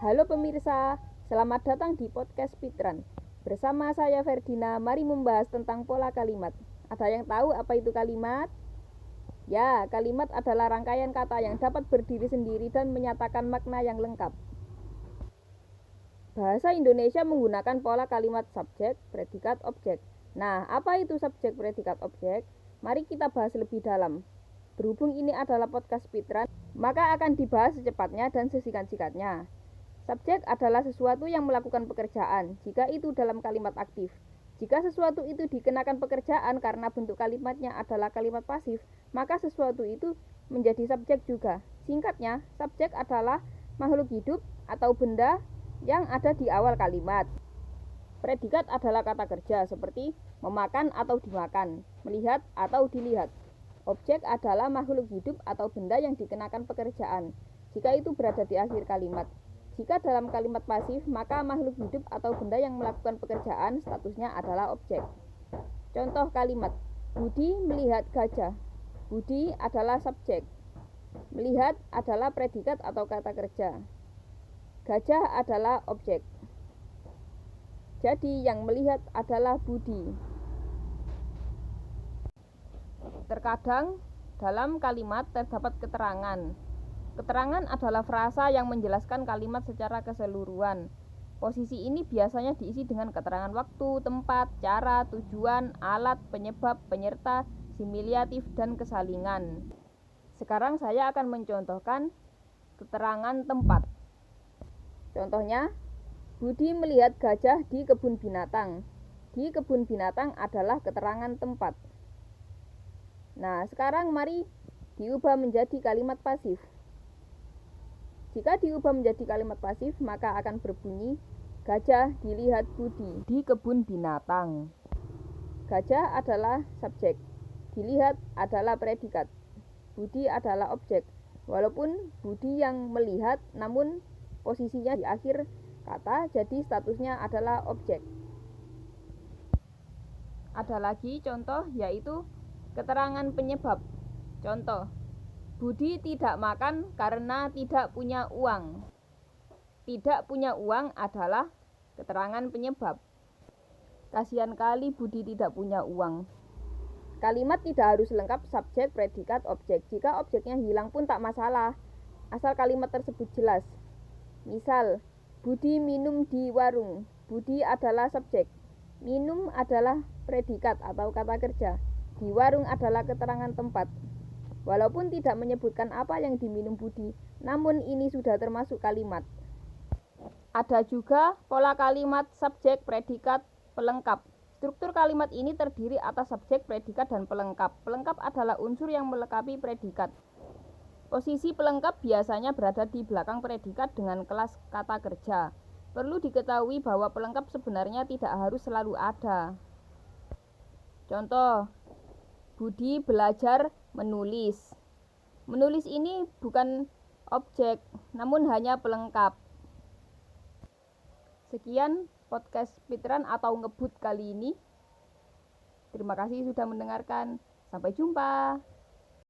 Halo pemirsa, selamat datang di podcast Pitran. Bersama saya Ferdina, mari membahas tentang pola kalimat. Ada yang tahu apa itu kalimat? Ya, kalimat adalah rangkaian kata yang dapat berdiri sendiri dan menyatakan makna yang lengkap. Bahasa Indonesia menggunakan pola kalimat subjek, predikat, objek. Nah, apa itu subjek, predikat, objek? Mari kita bahas lebih dalam. Berhubung ini adalah podcast Pitran, maka akan dibahas secepatnya dan sesingkat-singkatnya. Subjek adalah sesuatu yang melakukan pekerjaan, jika itu dalam kalimat aktif. Jika sesuatu itu dikenakan pekerjaan karena bentuk kalimatnya adalah kalimat pasif, maka sesuatu itu menjadi subjek juga. Singkatnya, subjek adalah makhluk hidup atau benda yang ada di awal kalimat. Predikat adalah kata kerja seperti memakan atau dimakan, melihat atau dilihat. Objek adalah makhluk hidup atau benda yang dikenakan pekerjaan, jika itu berada di akhir kalimat. Jika dalam kalimat pasif, maka makhluk hidup atau benda yang melakukan pekerjaan statusnya adalah objek. Contoh kalimat, Budi melihat gajah. Budi adalah subjek. Melihat adalah predikat atau kata kerja. Gajah adalah objek. Jadi yang melihat adalah Budi. Terkadang dalam kalimat terdapat keterangan. Keterangan adalah frasa yang menjelaskan kalimat secara keseluruhan. Posisi ini biasanya diisi dengan keterangan waktu, tempat, cara, tujuan, alat, penyebab, penyerta, similiatif, dan kesalingan. Sekarang saya akan mencontohkan keterangan tempat. Contohnya, Budi melihat gajah di kebun binatang. Di kebun binatang adalah keterangan tempat. Nah, sekarang mari diubah menjadi kalimat pasif. Jika diubah menjadi kalimat pasif, maka akan berbunyi, gajah dilihat Budi di kebun binatang. Gajah adalah subjek, dilihat adalah predikat, Budi adalah objek. Walaupun Budi yang melihat, namun posisinya di akhir kata, jadi statusnya adalah objek. Ada lagi contoh, yaitu keterangan penyebab. Contoh, Budi tidak makan karena tidak punya uang. Tidak punya uang adalah keterangan penyebab. Kasihan kali Budi tidak punya uang. Kalimat tidak harus lengkap subjek, predikat, objek. Jika objeknya hilang pun tak masalah, asal kalimat tersebut jelas. Misal, Budi minum di warung. Budi adalah subjek. Minum adalah predikat atau kata kerja. Di warung adalah keterangan tempat. Walaupun tidak menyebutkan apa yang diminum Budi, namun ini sudah termasuk kalimat. Ada juga pola kalimat subjek, predikat, pelengkap. Struktur kalimat ini terdiri atas subjek, predikat, dan pelengkap. Pelengkap adalah unsur yang melengkapi predikat. Posisi pelengkap biasanya berada di belakang predikat dengan kelas kata kerja. Perlu diketahui bahwa pelengkap sebenarnya tidak harus selalu ada. Contoh, Budi belajar menulis. Menulis ini bukan objek, namun hanya pelengkap. Sekian podcast Pitran atau ngebut kali ini. Terima kasih sudah mendengarkan. Sampai jumpa.